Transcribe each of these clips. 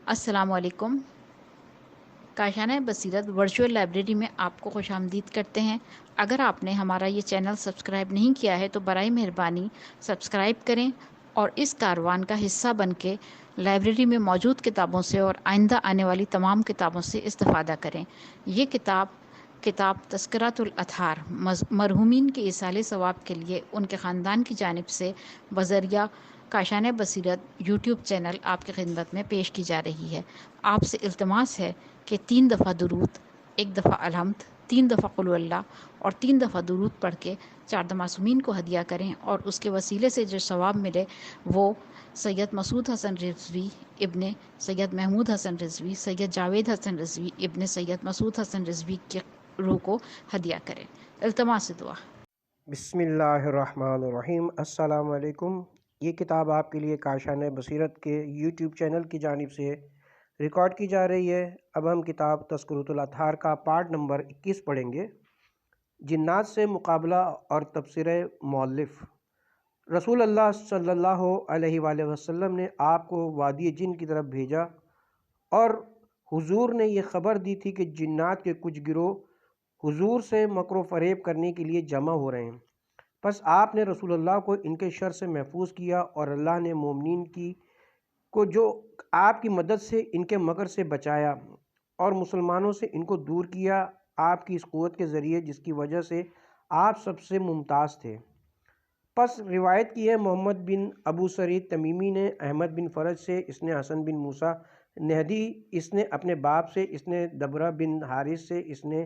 السلام علیکم۔ کاشانہ بصیرت ورچوئل لائبریری میں آپ کو خوش آمدید کرتے ہیں۔ اگر آپ نے ہمارا یہ چینل سبسکرائب نہیں کیا ہے تو برائے مہربانی سبسکرائب کریں اور اس کاروان کا حصہ بن کے لائبریری میں موجود کتابوں سے اور آئندہ آنے والی تمام کتابوں سے استفادہ کریں۔ یہ کتاب تذکرۃ الاطہار مرحومین کے ایصال ثواب کے لیے ان کے خاندان کی جانب سے بذریعہ کاشانہ بصیرت یوٹیوب چینل آپ کی خدمت میں پیش کی جا رہی ہے۔ آپ سے التماس ہے کہ 3 دفعہ درود، 1 دفعہ الحمد، 3 دفعہ قل اللہ اور 3 دفعہ درود پڑھ کے 4 معصومین کو ہدیہ کریں اور اس کے وسیلے سے جو ثواب ملے وہ سید مسعود حسن رضوی ابن سید محمود حسن رضوی، سید جاوید حسن رضوی ابن سید مسعود حسن رضوی کی روح کو ہدیہ کریں۔ التماس دعا۔ بسم اللہ الرحمن الرحیم۔ السلام علیکم۔ یہ کتاب آپ کے لیے کاشانہ بصیرت کے یوٹیوب چینل کی جانب سے ریکارڈ کی جا رہی ہے۔ اب ہم کتاب تذکرۃ الاطہار کا پارٹ نمبر 21 پڑھیں گے، جنات سے مقابلہ اور تبصرہ مؤلف۔ رسول اللہ صلی اللہ علیہ وآلہ وسلم نے آپ کو وادی جن کی طرف بھیجا اور حضور نے یہ خبر دی تھی کہ جنات کے کچھ گروہ حضور سے مکر و فریب کرنے کے لیے جمع ہو رہے ہیں۔ پس آپ نے رسول اللہ کو ان کے شر سے محفوظ کیا اور اللہ نے مومنین کو جو آپ کی مدد سے ان کے مکر سے بچایا اور مسلمانوں سے ان کو دور کیا آپ کی اس قوت کے ذریعے جس کی وجہ سے آپ سب سے ممتاز تھے۔ پس روایت کی ہے محمد بن ابو سعید تمیمی نے احمد بن فرج سے، اس نے حسن بن موسیٰ نہدی، اس نے اپنے باپ سے، اس نے دبرہ بن حارث سے، اس نے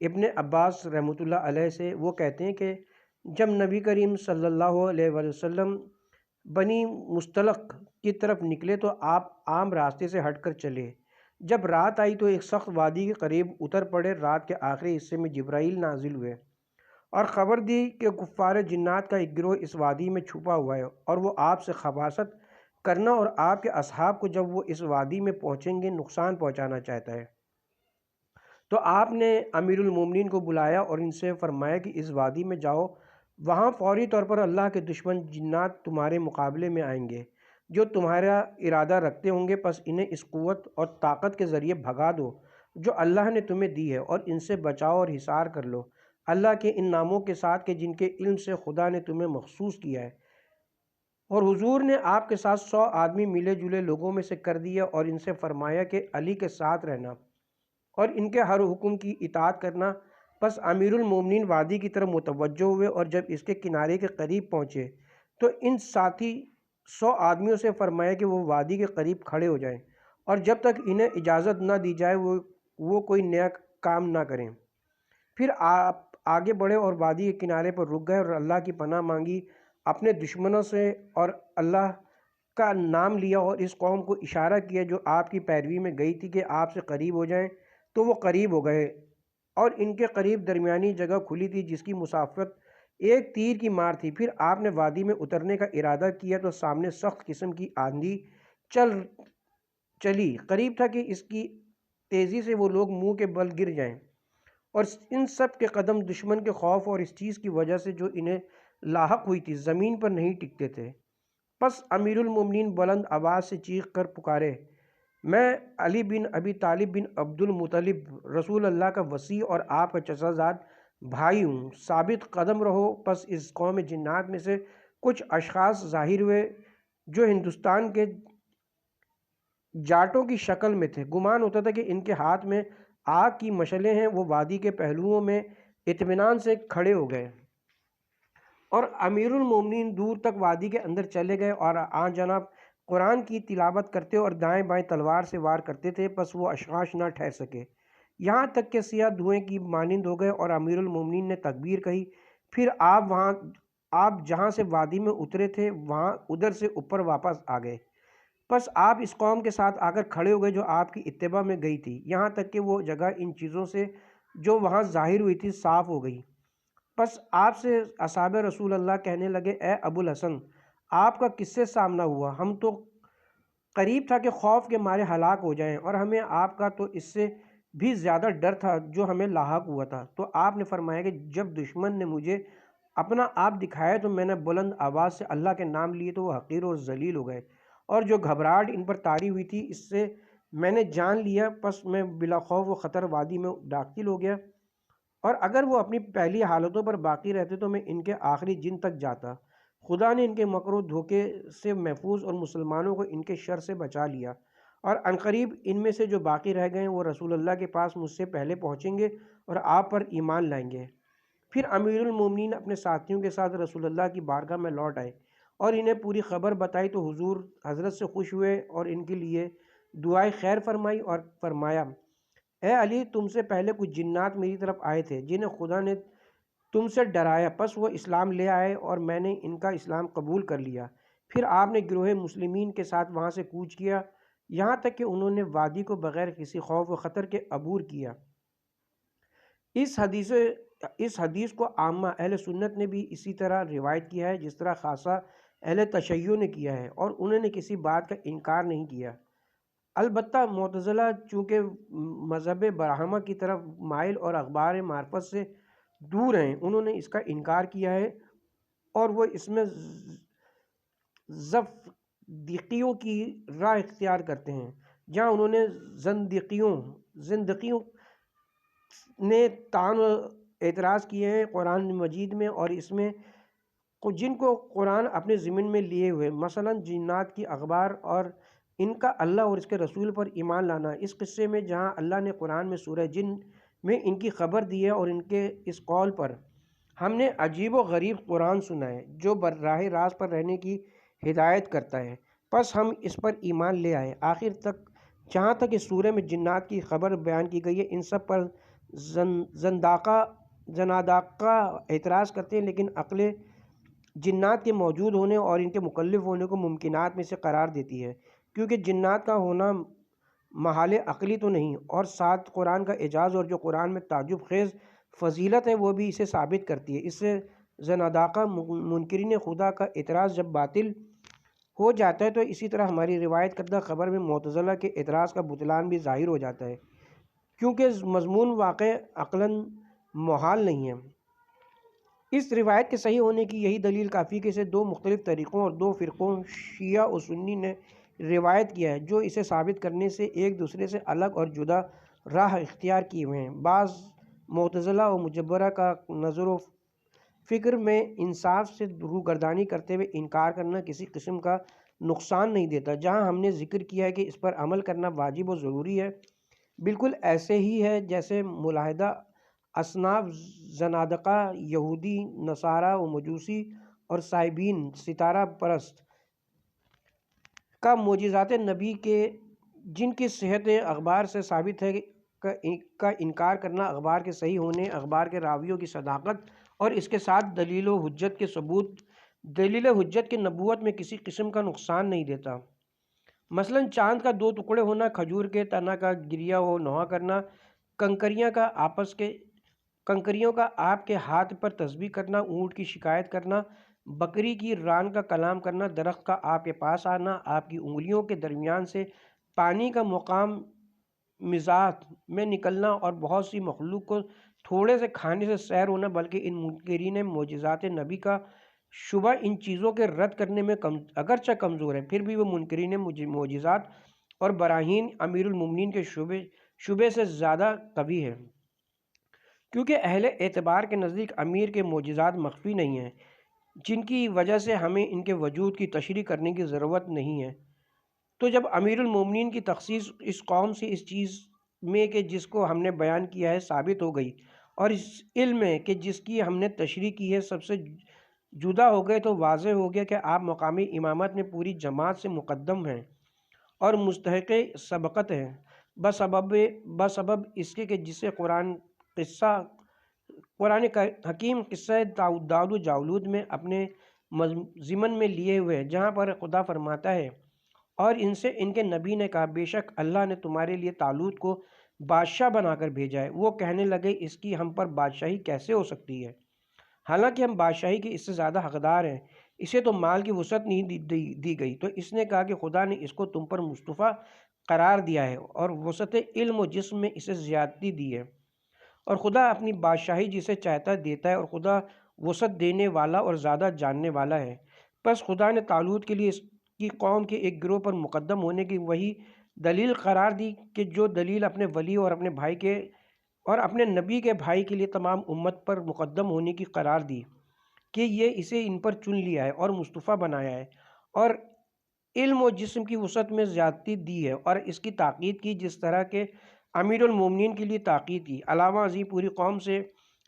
ابن عباس رحمۃ اللہ علیہ سے، وہ کہتے ہیں کہ جب نبی کریم صلی اللہ علیہ وآلہ وسلم بنی مستلق کی طرف نکلے تو آپ عام راستے سے ہٹ کر چلے۔ جب رات آئی تو ایک سخت وادی کے قریب اتر پڑے۔ رات کے آخری حصے میں جبرائیل نازل ہوئے اور خبر دی کہ کفار جنات کا ایک گروہ اس وادی میں چھپا ہوا ہے اور وہ آپ سے خباثت کرنا اور آپ کے اصحاب کو جب وہ اس وادی میں پہنچیں گے نقصان پہنچانا چاہتا ہے۔ تو آپ نے امیر المومنین کو بلایا اور ان سے فرمایا کہ اس وادی میں جاؤ، وہاں فوری طور پر اللہ کے دشمن جنات تمہارے مقابلے میں آئیں گے جو تمہارا ارادہ رکھتے ہوں گے، پس انہیں اس قوت اور طاقت کے ذریعے بھگا دو جو اللہ نے تمہیں دی ہے اور ان سے بچاؤ اور حصار کر لو اللہ کے ان ناموں کے ساتھ کہ جن کے علم سے خدا نے تمہیں مخصوص کیا ہے۔ اور حضور نے آپ کے ساتھ 100 آدمی ملے جلے لوگوں میں سے کر دیا اور ان سے فرمایا کہ علی کے ساتھ رہنا اور ان کے ہر حکم کی اطاعت کرنا۔ پس امیر المومنین وادی کی طرف متوجہ ہوئے اور جب اس کے کنارے کے قریب پہنچے تو ان ساتھی 100 آدمیوں سے فرمایا کہ وہ وادی کے قریب کھڑے ہو جائیں اور جب تک انہیں اجازت نہ دی جائے وہ کوئی نیا کام نہ کریں۔ پھر آپ آگے بڑھے اور وادی کے کنارے پر رک گئے اور اللہ کی پناہ مانگی اپنے دشمنوں سے اور اللہ کا نام لیا اور اس قوم کو اشارہ کیا جو آپ کی پیروی میں گئی تھی کہ آپ سے قریب ہو جائیں، تو وہ قریب ہو گئے اور ان کے قریب درمیانی جگہ کھلی تھی جس کی مسافت ایک تیر کی مار تھی۔ پھر آپ نے وادی میں اترنے کا ارادہ کیا تو سامنے سخت قسم کی آندھی چلی، قریب تھا کہ اس کی تیزی سے وہ لوگ منہ کے بل گر جائیں اور ان سب کے قدم دشمن کے خوف اور اس چیز کی وجہ سے جو انہیں لاحق ہوئی تھی زمین پر نہیں ٹکتے تھے۔ پس امیر المومنین بلند آواز سے چیخ کر پکارے، میں علی بن ابی طالب بن عبد المطلب رسول اللہ کا وصی اور آپ کا چچا زاد بھائی ہوں، ثابت قدم رہو۔ پس اس قوم جنات میں سے کچھ اشخاص ظاہر ہوئے جو ہندوستان کے جاٹوں کی شکل میں تھے، گمان ہوتا تھا کہ ان کے ہاتھ میں آگ کی مشعلیں ہیں۔ وہ وادی کے پہلوؤں میں اطمینان سے کھڑے ہو گئے اور امیر المومنین دور تک وادی کے اندر چلے گئے اور آن جناب قرآن کی تلاوت کرتے اور دائیں بائیں تلوار سے وار کرتے تھے، پس وہ اشخاص نہ ٹھہر سکے یہاں تک کہ سیاہ دھوئیں کی مانند ہو گئے اور امیر المومنین نے تکبیر کہی۔ پھر آپ جہاں سے وادی میں اترے تھے وہاں ادھر سے اوپر واپس آ گئے۔ پس آپ اس قوم کے ساتھ آ کر کھڑے ہو گئے جو آپ کی اتباع میں گئی تھی، یہاں تک کہ وہ جگہ ان چیزوں سے جو وہاں ظاہر ہوئی تھی صاف ہو گئی۔ پس آپ سے اصحاب رسول اللہ کہنے لگے، اے ابو الحسن، آپ کا کس سے سامنا ہوا؟ ہم تو قریب تھا کہ خوف کے مارے ہلاک ہو جائیں اور ہمیں آپ کا تو اس سے بھی زیادہ ڈر تھا جو ہمیں لاحق ہوا تھا۔ تو آپ نے فرمایا کہ جب دشمن نے مجھے اپنا آپ دکھایا تو میں نے بلند آواز سے اللہ کے نام لیے تو وہ حقیر اور ذلیل ہو گئے اور جو گھبراہٹ ان پر طاری ہوئی تھی اس سے میں نے جان لیا، پس میں بلا خوف و خطر وادی میں داخل ہو گیا، اور اگر وہ اپنی پہلی حالتوں پر باقی رہتے تو میں ان کے آخری جن تک جاتا۔ خدا نے ان کے مکر و دھوکے سے محفوظ اور مسلمانوں کو ان کے شر سے بچا لیا، اور عنقریب ان میں سے جو باقی رہ گئے وہ رسول اللہ کے پاس مجھ سے پہلے پہنچیں گے اور آپ پر ایمان لائیں گے۔ پھر امیر المومنین اپنے ساتھیوں کے ساتھ رسول اللہ کی بارگاہ میں لوٹ آئے اور انہیں پوری خبر بتائی تو حضور حضرت سے خوش ہوئے اور ان کے لیے دعائے خیر فرمائی اور فرمایا، اے علی، تم سے پہلے کچھ جنات میری طرف آئے تھے جنہیں خدا نے تم سے ڈرایا، پس وہ اسلام لے آئے اور میں نے ان کا اسلام قبول کر لیا۔ پھر آپ نے گروہ مسلمین کے ساتھ وہاں سے کوچ کیا، یہاں تک کہ انہوں نے وادی کو بغیر کسی خوف و خطر کے عبور کیا۔ اس حدیث کو عامہ اہل سنت نے بھی اسی طرح روایت کیا ہے جس طرح خاصہ اہل تشیع نے کیا ہے، اور انہوں نے کسی بات کا انکار نہیں کیا۔ البتہ معتزلہ چونکہ مذہب برہمہ کی طرف مائل اور اخبار معرفت سے دور ہیں، انہوں نے اس کا انکار کیا ہے، اور وہ اس میں زندقیوں کی راہ اختیار کرتے ہیں، جہاں انہوں نے زندقیوں نے طعن و اعتراض کیے ہیں قرآن مجید میں، اور اس میں جن کو قرآن اپنے ضمن میں لیے ہوئے، مثلا جنات کی اخبار اور ان کا اللہ اور اس کے رسول پر ایمان لانا۔ اس قصے میں جہاں اللہ نے قرآن میں سورہ جن میں ان کی خبر دی ہے اور ان کے اس قول پر ہم نے عجیب و غریب قرآن سنا ہے جو براہ راست پر رہنے کی ہدایت کرتا ہے، پس ہم اس پر ایمان لے آئے۔ آخر تک جہاں تک اس سورہ میں جنات کی خبر بیان کی گئی ہے، ان سب پر زنادقہ اعتراض کرتے ہیں، لیکن عقل جنات کے موجود ہونے اور ان کے مکلف ہونے کو ممکنات میں سے قرار دیتی ہے، کیونکہ جنات کا ہونا محال عقلی تو نہیں، اور ساتھ قرآن کا اعجاز اور جو قرآن میں تعجب خیز فضیلت ہے وہ بھی اسے ثابت کرتی ہے۔ اس سے زنادقہ منکرین خدا کا اعتراض جب باطل ہو جاتا ہے تو اسی طرح ہماری روایت کردہ خبر میں معتزلہ کے اعتراض کا بطلان بھی ظاہر ہو جاتا ہے، کیونکہ مضمون واقع عقلاً محال نہیں ہے۔ اس روایت کے صحیح ہونے کی یہی دلیل کافی کہ اسے دو مختلف طریقوں اور دو فرقوں شیعہ و سنی نے روایت کیا ہے، جو اسے ثابت کرنے سے ایک دوسرے سے الگ اور جدا راہ اختیار کیے ہوئے ہیں۔ بعض معتزلہ و مجبرہ کا نظر و فکر میں انصاف سے روگردانی کرتے ہوئے انکار کرنا کسی قسم کا نقصان نہیں دیتا۔ جہاں ہم نے ذکر کیا ہے کہ اس پر عمل کرنا واجب و ضروری ہے، بالکل ایسے ہی ہے جیسے ملاحدہ اصناف زنادقہ، یہودی، نصارہ و مجوسی اور صائبین ستارہ پرست کا معجزات نبی کے جن کی صحت اخبار سے ثابت ہے کا انکار کرنا اخبار کے صحیح ہونے، اخبار کے راویوں کی صداقت اور اس کے ساتھ دلیل و حجت کے ثبوت، دلیل حجت کے نبوت میں کسی قسم کا نقصان نہیں دیتا۔ مثلا چاند کا دو ٹکڑے ہونا، کھجور کے تنا کا گریا و نہا کرنا، کنکریوں کا آپ کے ہاتھ پر تسبیح کرنا، اونٹ کی شکایت کرنا، بکری کی ران کا کلام کرنا، درخت کا آپ کے پاس آنا، آپ کی انگلیوں کے درمیان سے پانی کا مقام مزاج میں نکلنا اور بہت سی مخلوق کو تھوڑے سے کھانے سے سیر ہونا، بلکہ ان منکرین معجزات نبی کا شبہ ان چیزوں کے رد کرنے میں اگرچہ کمزور ہے، پھر بھی وہ منکرین معجزات اور براہین امیر المومنین کے شبے سے زیادہ قوی ہے، کیونکہ اہل اعتبار کے نزدیک امیر کے معجزات مخفی نہیں ہیں، جن کی وجہ سے ہمیں ان کے وجود کی تشریح کرنے کی ضرورت نہیں ہے۔ تو جب امیر المومنین کی تخصیص اس قوم سے اس چیز میں کہ جس کو ہم نے بیان کیا ہے ثابت ہو گئی، اور اس علم میں کہ جس کی ہم نے تشریح کی ہے سب سے جدا ہو گئے، تو واضح ہو گیا کہ آپ مقامی امامت میں پوری جماعت سے مقدم ہیں اور مستحق سبقت ہیں، بسبب اس کے کہ جسے قرآن حکیم قصہ داؤد و جالوت میں اپنے ضمن میں لیے ہوئے، جہاں پر خدا فرماتا ہے، اور ان سے ان کے نبی نے کہا، بے شک اللہ نے تمہارے لیے طالوت کو بادشاہ بنا کر بھیجا ہے۔ وہ کہنے لگے، اس کی ہم پر بادشاہی کیسے ہو سکتی ہے، حالانکہ ہم بادشاہی کے اس سے زیادہ حقدار ہیں، اسے تو مال کی وسعت نہیں دی گئی۔ تو اس نے کہا کہ خدا نے اس کو تم پر مصطفیٰ قرار دیا ہے اور وسعت علم و جسم میں اسے زیادتی دی ہے، اور خدا اپنی بادشاہی جسے چاہتا دیتا ہے، اور خدا وسعت دینے والا اور زیادہ جاننے والا ہے۔ پس خدا نے طالوت کے لیے اس کی قوم کے ایک گروہ پر مقدم ہونے کی وحی دلیل قرار دی کہ جو دلیل اپنے ولی اور اپنے بھائی کے اور اپنے نبی کے بھائی کے لیے تمام امت پر مقدم ہونے کی قرار دی کہ یہ اسے ان پر چن لیا ہے اور مصطفیٰ بنایا ہے، اور علم و جسم کی وسعت میں زیادتی دی ہے اور اس کی تاکید کی جس طرح کہ امیر المومنین کے لیے تاکید کی۔ علاوہ ازیں پوری قوم سے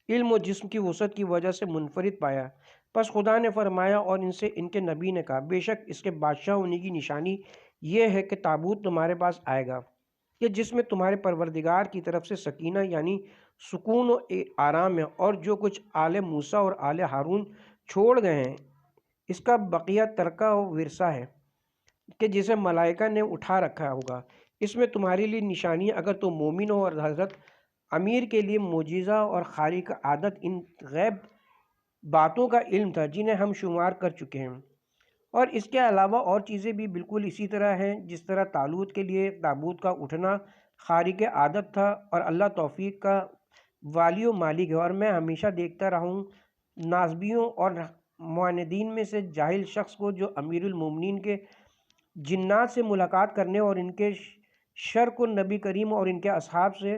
علم و جسم کی وسعت کی وجہ سے منفرد پایا۔ پس خدا نے فرمایا اور ان سے ان کے نبی نے کہا، بے شک اس کے بادشاہ ہونے کی نشانی یہ ہے کہ تابوت تمہارے پاس آئے گا کہ جس میں تمہارے پروردگار کی طرف سے سکینہ یعنی سکون و آرام ہے، اور جو کچھ آل موسیٰ اور آل ہارون چھوڑ گئے ہیں اس کا بقیہ ترکہ و ورثہ ہے کہ جسے ملائکہ نے اٹھا رکھا ہوگا۔ اس میں تمہارے لیے نشانی اگر تم مومن ہو، اور حضرت امیر کے لیے معجزہ اور خارق عادت ان غیب باتوں کا علم تھا جنہیں ہم شمار کر چکے ہیں، اور اس کے علاوہ اور چیزیں بھی بالکل اسی طرح ہیں جس طرح طالوت کے لیے تابوت کا اٹھنا خارق عادت تھا، اور اللہ توفیق کا والی و مالک ہے۔ اور میں ہمیشہ دیکھتا رہا ہوں ناصبیوں اور معاندین میں سے جاہل شخص کو جو امیر المومنین کے جنات سے ملاقات کرنے اور ان کے شر کو نبی کریم اور ان کے اصحاب سے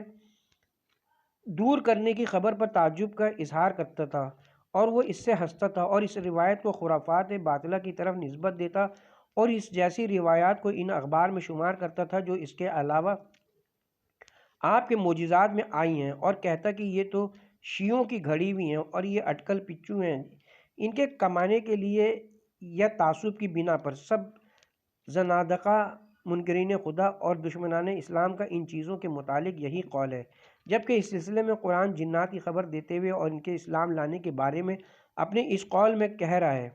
دور کرنے کی خبر پر تعجب کا اظہار کرتا تھا، اور وہ اس سے ہنستا تھا اور اس روایت کو خرافات باطلہ کی طرف نسبت دیتا اور اس جیسی روایات کو ان اخبار میں شمار کرتا تھا جو اس کے علاوہ آپ کے معجزات میں آئی ہیں، اور کہتا کہ یہ تو شیعوں کی گھڑی ہوئی ہیں اور یہ اٹکل پچو ہیں۔ ان کے کمانے کے لیے یا تعصب کی بنا پر سب زنادقہ منکرین خدا اور دشمنان اسلام کا ان چیزوں کے متعلق یہی قول ہے، جبکہ اس سلسلے میں قرآن جنات کی خبر دیتے ہوئے اور ان کے اسلام لانے کے بارے میں اپنے اس قول میں کہہ رہا ہے،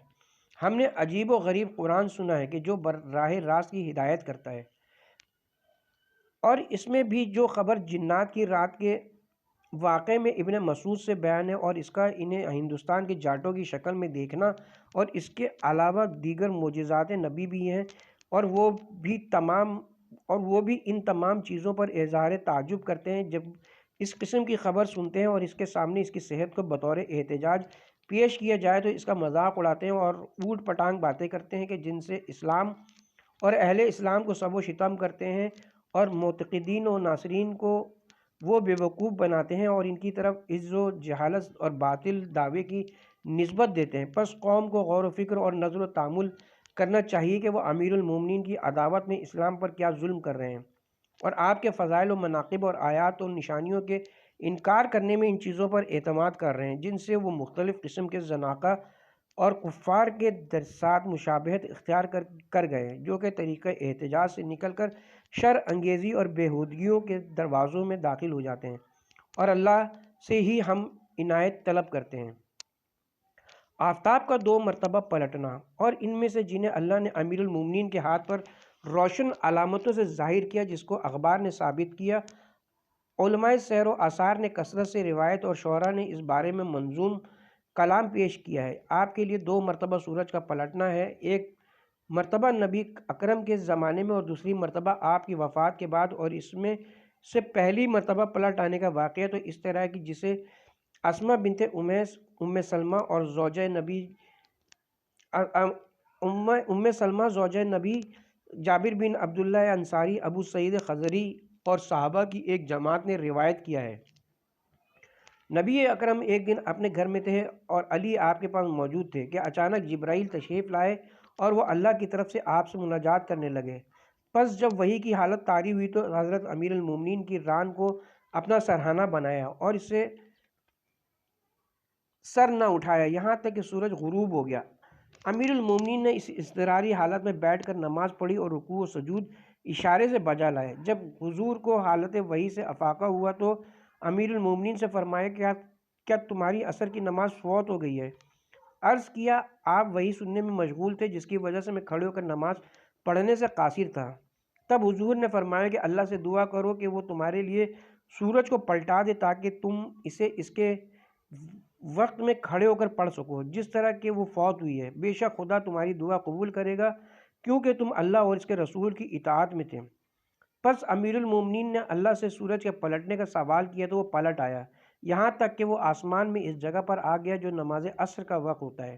ہم نے عجیب و غریب قرآن سنا ہے کہ جو براہ راست کی ہدایت کرتا ہے، اور اس میں بھی جو خبر جنات کی رات کے واقعے میں ابن مسعود سے بیان ہے اور اس کا انہیں ہندوستان کے جاٹوں کی شکل میں دیکھنا، اور اس کے علاوہ دیگر معجزات نبی بھی ہیں، اور وہ بھی ان تمام چیزوں پر اظہار تعجب کرتے ہیں جب اس قسم کی خبر سنتے ہیں، اور اس کے سامنے اس کی صحت کو بطور احتجاج پیش کیا جائے تو اس کا مذاق اڑاتے ہیں اور اوٹ پٹانگ باتیں کرتے ہیں کہ جن سے اسلام اور اہل اسلام کو سب و شتم کرتے ہیں، اور معتقدین و ناصرین کو وہ بیوقوف بناتے ہیں اور ان کی طرف عز و جہالت اور باطل دعوے کی نسبت دیتے ہیں۔ پس قوم کو غور و فکر اور نظر و تأمل کرنا چاہیے کہ وہ امیر المومنین کی عداوت میں اسلام پر کیا ظلم کر رہے ہیں، اور آپ کے فضائل و مناقب اور آیات و نشانیوں کے انکار کرنے میں ان چیزوں پر اعتماد کر رہے ہیں جن سے وہ مختلف قسم کے زناقہ اور کفار کے ساتھ مشابہت اختیار کر گئے ہیں، جو کہ طریقہ احتجاج سے نکل کر شر انگیزی اور بیہودگیوں کے دروازوں میں داخل ہو جاتے ہیں، اور اللہ سے ہی ہم عنایت طلب کرتے ہیں۔ آفتاب کا 2 مرتبہ پلٹنا، اور ان میں سے جنہیں اللہ نے امیر المومنین کے ہاتھ پر روشن علامتوں سے ظاہر کیا جس کو اخبار نے ثابت کیا، علماء سیر و آثار نے کثرت سے روایت اور شعراء نے اس بارے میں منظوم کلام پیش کیا ہے۔ آپ کے لیے 2 مرتبہ سورج کا پلٹنا ہے، ایک مرتبہ نبی اکرم کے زمانے میں اور دوسری مرتبہ آپ کی وفات کے بعد، اور اس میں سے پہلی مرتبہ پلٹ آنے کا واقعہ تو اس طرح کی جسے اسماء بنت امیس ام سلمہ اور زوجہ نبی جابر بن عبداللہ انصاری، ابو سعید خضری اور صحابہ کی ایک جماعت نے روایت کیا ہے۔ نبی اکرم ایک دن اپنے گھر میں تھے اور علی آپ کے پاس موجود تھے کہ اچانک جبرائیل تشریف لائے اور وہ اللہ کی طرف سے آپ سے مناجات کرنے لگے۔ پس جب وحی کی حالت طاری ہوئی تو حضرت امیر المومنین کی ران کو اپنا سرہانہ بنایا اور اس سے سر نہ اٹھایا یہاں تک کہ سورج غروب ہو گیا۔ امیر المومنین نے اس اضطراری حالت میں بیٹھ کر نماز پڑھی اور رکوع و سجود اشارے سے بجا لائے۔ جب حضور کو حالت وحی سے افاقہ ہوا تو امیر المومنین سے فرمایا، کیا تمہاری عصر کی نماز فوت ہو گئی ہے؟ عرض کیا، آپ وحی سننے میں مشغول تھے جس کی وجہ سے میں کھڑے ہو کر نماز پڑھنے سے قاصر تھا۔ تب حضور نے فرمایا کہ اللہ سے دعا کرو کہ وہ تمہارے لیے سورج کو پلٹا دے تاکہ تم اسے اس کے وقت میں کھڑے ہو کر پڑھ سکو جس طرح کہ وہ فوت ہوئی ہے۔ بے شک خدا تمہاری دعا قبول کرے گا کیونکہ تم اللہ اور اس کے رسول کی اطاعت میں تھے۔ پس امیر المومنین نے اللہ سے سورج کے پلٹنے کا سوال کیا تو وہ پلٹ آیا یہاں تک کہ وہ آسمان میں اس جگہ پر آ گیا جو نماز عصر کا وقت ہوتا ہے۔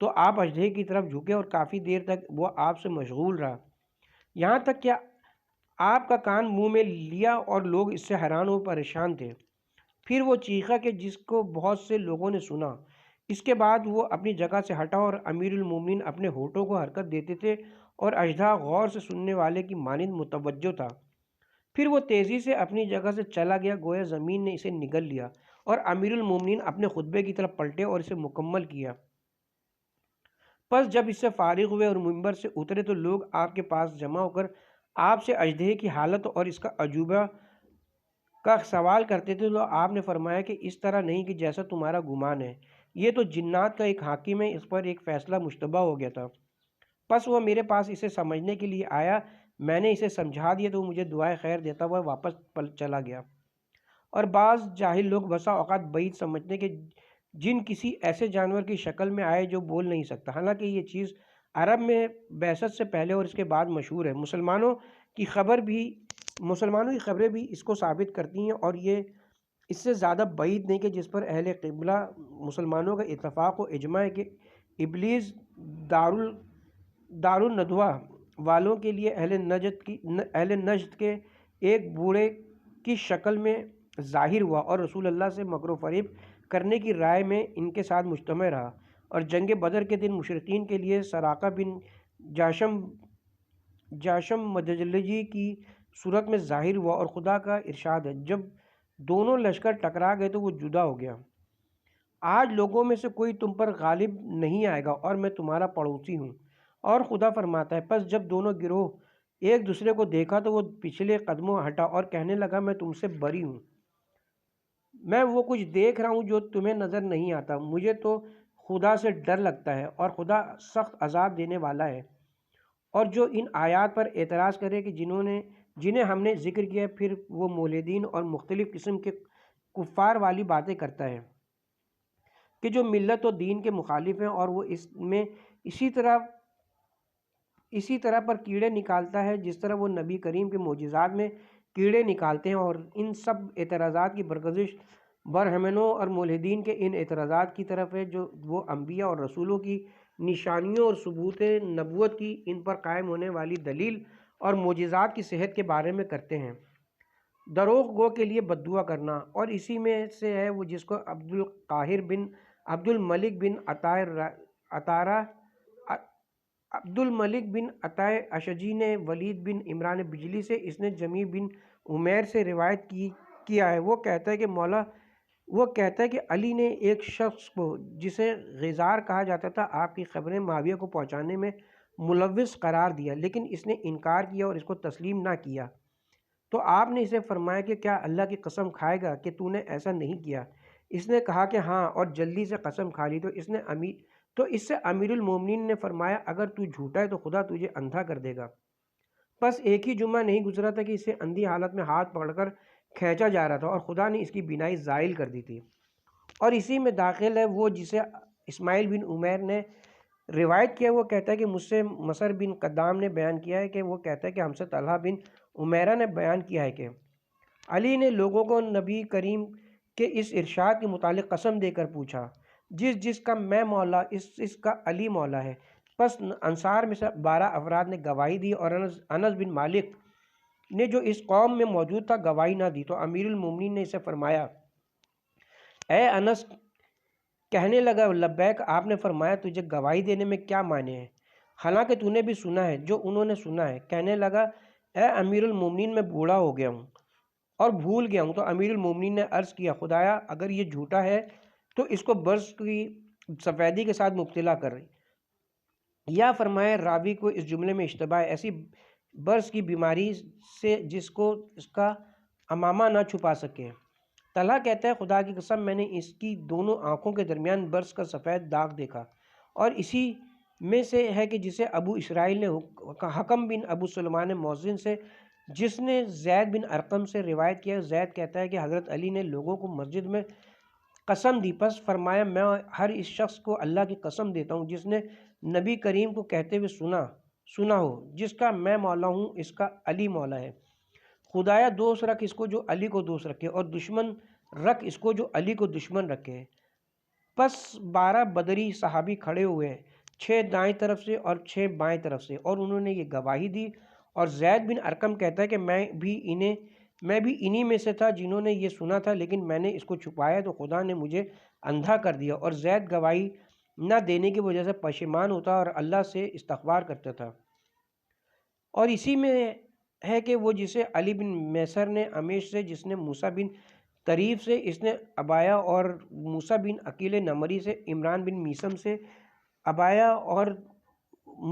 تو آپ اژدہے کی طرف جھکے اور کافی دیر تک وہ آپ سے مشغول رہا، یہاں تک کہ آپ کا کان منہ میں لیا اور لوگ اس سے حیران و پریشان تھے۔ پھر وہ چیخا کہ جس کو بہت سے لوگوں نے سنا۔ اس کے بعد وہ اپنی جگہ سے ہٹا اور امیر المومنین اپنے ہونٹوں کو حرکت دیتے تھے اور اژدہا غور سے سننے والے کی مانند متوجہ تھا۔ پھر وہ تیزی سے اپنی جگہ سے چلا گیا گویا زمین نے اسے نگل لیا، اور امیر المومنین اپنے خطبے کی طرف پلٹے اور اسے مکمل کیا۔ پس جب اس سے فارغ ہوئے اور منبر سے اترے تو لوگ آپ کے پاس جمع ہو کر آپ سے اژدہے کی حالت اور اس کا عجوبہ کا سوال کرتے تھے، تو آپ نے فرمایا کہ اس طرح نہیں کہ جیسا تمہارا گمان ہے، یہ تو جنات کا ایک حاکم ہے، اس پر ایک فیصلہ مشتبہ ہو گیا تھا۔ پس وہ میرے پاس اسے سمجھنے کے لیے آیا، میں نے اسے سمجھا دیا تو وہ مجھے دعائے خیر دیتا ہوا واپس چلا گیا۔ اور بعض جاہل لوگ بسا اوقات بعید سمجھتے کہ جن کسی ایسے جانور کی شکل میں آئے جو بول نہیں سکتا، حالانکہ یہ چیز عرب میں بعثت سے پہلے اور اس کے بعد مشہور ہے۔ مسلمانوں کی خبریں بھی اس کو ثابت کرتی ہیں، اور یہ اس سے زیادہ بعید نہیں کہ جس پر اہل قبلہ مسلمانوں کا اتفاق و اجماع ہے کہ ابلیس دار الندوہ والوں کے لیے اہل نجد کے ایک بوڑھے کی شکل میں ظاہر ہوا اور رسول اللہ سے مکر و فریب کرنے کی رائے میں ان کے ساتھ مجتمع رہا، اور جنگ بدر کے دن مشرکین کے لیے سراقہ بن جاشم مدلجی کی صورت میں ظاہر ہوا، اور خدا کا ارشاد ہے جب دونوں لشکر ٹکرا گئے تو وہ جدا ہو گیا۔ آج لوگوں میں سے کوئی تم پر غالب نہیں آئے گا اور میں تمہارا پڑوسی ہوں۔ اور خدا فرماتا ہے پس جب دونوں گروہ ایک دوسرے کو دیکھا تو وہ پچھلے قدموں ہٹا اور کہنے لگا میں تم سے بری ہوں، میں وہ کچھ دیکھ رہا ہوں جو تمہیں نظر نہیں آتا، مجھے تو خدا سے ڈر لگتا ہے اور خدا سخت عذاب دینے والا ہے۔ اور جو ان آیات پر اعتراض کرے کہ جنہیں ہم نے ذکر کیا، پھر وہ مولدین اور مختلف قسم کے کفار والی باتیں کرتا ہے کہ جو ملت و دین کے مخالف ہیں، اور وہ اس میں اسی طرح پر کیڑے نکالتا ہے جس طرح وہ نبی کریم کے معجزات میں کیڑے نکالتے ہیں۔ اور ان سب اعتراضات کی برگزش برہمنوں اور ملحدین کے ان اعتراضات کی طرف ہے جو وہ انبیاء اور رسولوں کی نشانیوں اور ثبوت نبوت کی ان پر قائم ہونے والی دلیل اور معجزات کی صحت کے بارے میں کرتے ہیں۔ دروغ گو کے لیے بد دعا کرنا، اور اسی میں سے ہے وہ جس کو عبد الملک بن عطاء اشجعی نے ولید بن عمران بجلی سے، اس نے جمیع بن عمیر سے روایت کیا ہے، وہ کہتا ہے کہ علی نے ایک شخص کو جسے غزار کہا جاتا تھا آپ کی خبریں معاویہ کو پہنچانے میں ملوث قرار دیا، لیکن اس نے انکار کیا اور اس کو تسلیم نہ کیا۔ تو آپ نے اسے فرمایا کہ کیا اللہ کی قسم کھائے گا کہ تو نے ایسا نہیں کیا؟ اس نے کہا کہ ہاں، اور جلدی سے قسم کھا لی۔ تو اس سے امیر المومنین نے فرمایا اگر تو جھوٹا ہے تو خدا تجھے اندھا کر دے گا۔ بس ایک ہی جمعہ نہیں گزرا تھا کہ اسے اندھی حالت میں ہاتھ پکڑ کر کھینچا جا رہا تھا اور خدا نے اس کی بینائی زائل کر دی تھی۔ اور اسی میں داخل ہے وہ جسے اسماعیل بن عمیر نے روایت کیا، وہ کہتا ہے کہ مجھ سے مصر بن قدام نے بیان کیا ہے کہ وہ کہتا ہے کہ ہم سے طلحہ بن عمیرہ نے بیان کیا ہے کہ علی نے لوگوں کو نبی کریم کے اس ارشاد کے متعلق قسم دے کر پوچھا جس کا میں مولا اس کا علی مولا ہے۔ پس انصار میں سے 12 افراد نے گواہی دی اور انس بن مالک نے جو اس قوم میں موجود تھا گواہی نہ دی، تو امیر المومنین نے اسے فرمایا اے انس، کہنے لگا لبیک۔ آپ نے فرمایا تجھے گواہی دینے میں کیا معنی ہے، حالانکہ تو نے بھی سنا ہے جو انہوں نے سنا ہے؟ کہنے لگا اے امیر المومنین، میں بوڑھا ہو گیا ہوں اور بھول گیا ہوں۔ تو امیر المومنین نے عرض کیا خدایا اگر یہ جھوٹا ہے تو اس کو برص کی سفیدی کے ساتھ مبتلا کر، یا فرمائے راوی کو اس جملے میں اشتباہ ہے، ایسی برص کی بیماری سے جس کو اس کا امامہ نہ چھپا سکے۔ طلحہ کہتا ہے خدا کی قسم میں نے اس کی دونوں آنکھوں کے درمیان برص کا سفید داغ دیکھا، اور اسی میں سے ہے کہ جسے ابو اسرائیل نے حکم بن ابو سلمان موزن سے، جس نے زید بن ارقم سے روایت کیا۔ زید کہتا ہے کہ حضرت علی نے لوگوں کو مسجد میں قسم دی، پس فرمایا میں ہر اس شخص کو اللہ کی قسم دیتا ہوں جس نے نبی کریم کو کہتے ہوئے سنا ہو جس کا میں مولا ہوں اس کا علی مولا ہے۔ خدایا دوست رکھ اس کو جو علی کو دوست رکھے، اور دشمن رکھ اس کو جو علی کو دشمن رکھے۔ پس 12 بدری صحابی کھڑے ہوئے ہیں، 6 دائیں طرف سے اور 6 بائیں طرف سے، اور انہوں نے یہ گواہی دی۔ اور زید بن ارقم کہتا ہے کہ میں بھی انہی میں سے تھا جنہوں نے یہ سنا تھا، لیکن میں نے اس کو چھپایا تو خدا نے مجھے اندھا کر دیا۔ اور زید گواہی نہ دینے کی وجہ سے پشیمان ہوتا اور اللہ سے استغفار کرتا تھا۔ اور اسی میں ہے کہ وہ جسے علی بن میسر نے امیش سے، جس نے موسیٰ بن طریف سے، اس نے ابایا، اور موسیٰ بن عقیل نمری سے، عمران بن میسم سے ابایا، اور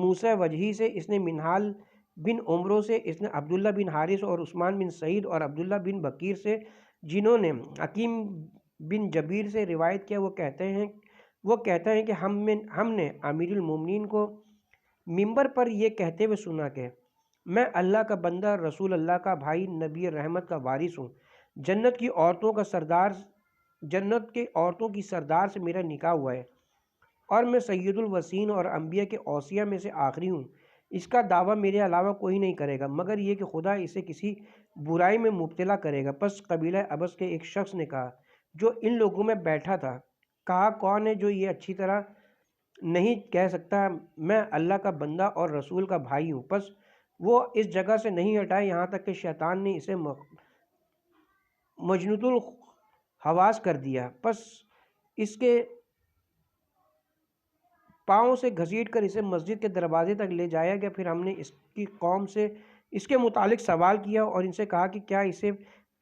موسیٰ وجہی سے اس نے منہال بن عمرو سے، اس نے عبداللہ بن حارث اور عثمان بن سعید اور عبداللہ بن بکیر سے، جنہوں نے حکیم بن جبیر سے روایت کیا، وہ کہتا ہے کہ ہم نے امیر المومنین کو ممبر پر یہ کہتے ہوئے سنا کہ میں اللہ کا بندہ، رسول اللہ کا بھائی، نبی رحمت کا وارث ہوں، جنت کی عورتوں کی سردار سے میرا نکاح ہوا ہے، اور میں سید الوسین اور انبیاء کے اوصیاء میں سے آخری ہوں۔ اس کا دعویٰ میرے علاوہ کوئی نہیں کرے گا مگر یہ کہ خدا اسے کسی برائی میں مبتلا کرے گا۔ پس قبیلہ ابس کے ایک شخص نے کہا جو ان لوگوں میں بیٹھا تھا، کہا کون ہے جو یہ اچھی طرح نہیں کہہ سکتا میں اللہ کا بندہ اور رسول کا بھائی ہوں؟ پس وہ اس جگہ سے نہیں ہٹا یہاں تک کہ شیطان نے اسے مجنون الحواس کر دیا۔ پس اس کے پاؤں سے گھسیٹ کر اسے مسجد کے دروازے تک لے جایا گیا۔ پھر ہم نے اس کی قوم سے اس کے متعلق سوال کیا اور ان سے کہا کہ کیا اسے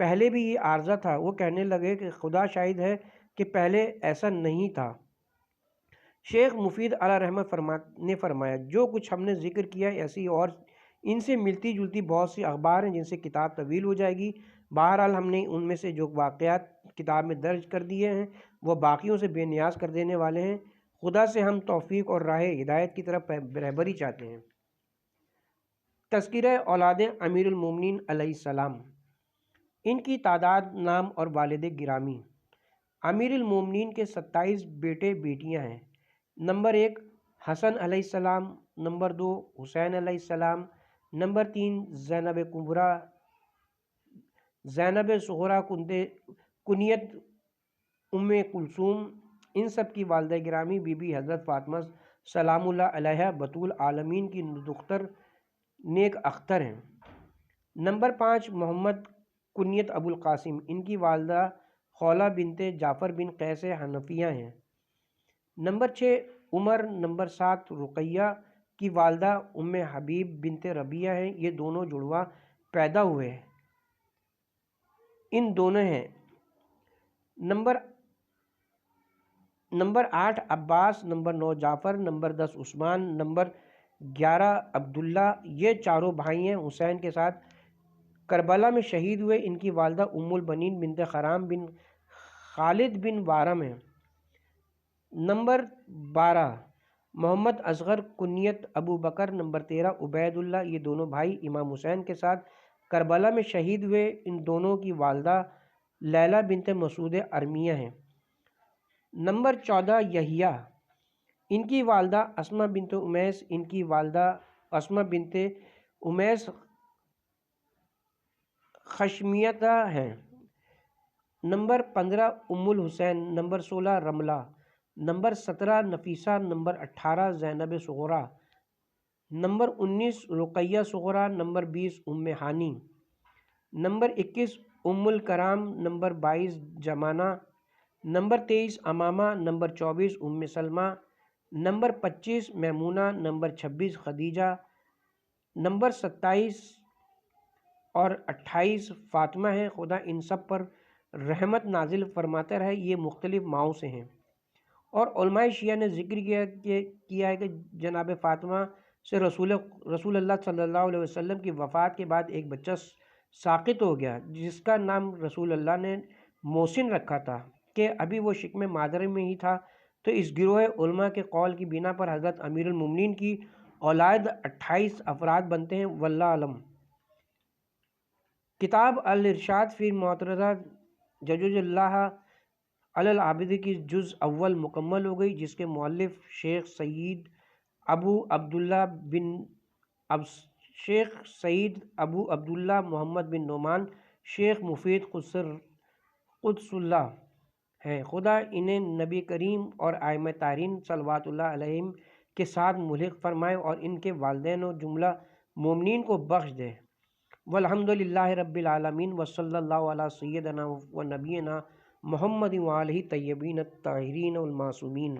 پہلے بھی یہ عارضہ تھا؟ وہ کہنے لگے کہ خدا شاہد ہے کہ پہلے ایسا نہیں تھا۔ شیخ مفید علیہ رحمت نے فرمایا جو کچھ ہم نے ذکر کیا ایسی اور ان سے ملتی جلتی بہت سی اخبار ہیں جن سے کتاب طویل ہو جائے گی۔ بہرحال ہم نے ان میں سے جو واقعات کتاب میں درج کر دیے ہیں وہ باقیوں سے بے نیاز کر دینے والے ہیں۔ خدا سے ہم توفیق اور راہ ہدایت کی طرف رہبری چاہتے ہیں۔ تذکرہ اولاد امیر المومنین علیہ السلام۔ ان کی تعداد، نام اور والد گرامی۔ امیر المومنین کے 27 بیٹے بیٹیاں ہیں۔ نمبر 1 حسن علیہ السلام، نمبر 2 حسین علیہ السلام، نمبر 3 زینب کبریٰ، زینب صغریٰ کنیت ام کلثوم۔ ان سب کی والدہ گرامی بی بی حضرت فاطمہ سلام اللہ علیہا بطول عالمین کی دختر نیک اختر ہیں۔ نمبر 5 محمد کنیت ابو القاسم۔ ان کی والدہ خولہ بنت جعفر بن قیس حنفیہ ہیں۔ نمبر 6 عمر۔ نمبر 7 رقیہ کی والدہ ام حبیب بنت ربیعہ ہیں، یہ دونوں جڑواں پیدا ہوئے ان دونوں ہیں۔ نمبر 8 عباس، نمبر 9 جعفر، نمبر 10 عثمان، نمبر 11 عبداللہ، یہ چاروں بھائی ہیں حسین کے ساتھ کربلا میں شہید ہوئے۔ ان کی والدہ ام البنین بنت حرام بن خالد بن وارم ہیں۔ نمبر 12 محمد اصغر کنیت ابو بکر، نمبر 13 عبید اللہ، یہ دونوں بھائی امام حسین کے ساتھ کربلا میں شہید ہوئے۔ ان دونوں کی والدہ لیلہ بنت مسعود ارمیہ ہیں۔ نمبر 14 یحییٰ، ان کی والدہ اسماء بنت امیس، ان کی والدہ اسماء بنت امیس خشمیتہ ہیں۔ Number 15 Umm al-Hussain, number 16 Ramla, number 17 Nafisa, number 18 Zainab Sughra, number 19 Ruqayya Sughra, number 20 Umm Hani, number 21 Umm al-Kiram, number 22 Jumana, number 23 Umama, number 24 Umm Salama, number 25 Maimuna, number 26 Khadija, number 27 اور 28 فاطمہ ہیں۔ خدا ان سب پر رحمت نازل فرماتا رہے۔ یہ مختلف ماؤں سے ہیں۔ اور علماء شیعہ نے ذکر کیا ہے کہ جناب فاطمہ سے رسول اللہ صلی اللہ علیہ وسلم کی وفات کے بعد ایک بچہ ساقط ہو گیا جس کا نام رسول اللہ نے محسن رکھا تھا کہ ابھی وہ شکم مادر میں ہی تھا۔ تو اس گروہ علماء کے قول کی بنا پر حضرت امیر المومنین کی اولاد 28 افراد بنتے ہیں، واللہ اعلم۔ کتاب الارشاد فی معترضہ ججوج اللہ علی العابد کی جز اول مکمل ہو گئی، جس کے مؤلف شیخ سید ابو عبداللہ محمد بن نعمان، شیخ مفید قدس اللہ ہیں۔ خدا انہیں نبی کریم اور ائمہ طاہرین صلوات اللہ علیہم کے ساتھ ملحق فرمائے اور ان کے والدین و جملہ مومنین کو بخش دے۔ والحمد للہ رب العالمین وصلی اللہ علی سیدنا و نبینا محمد وآلہ طیبین الطاہرین المعصومین۔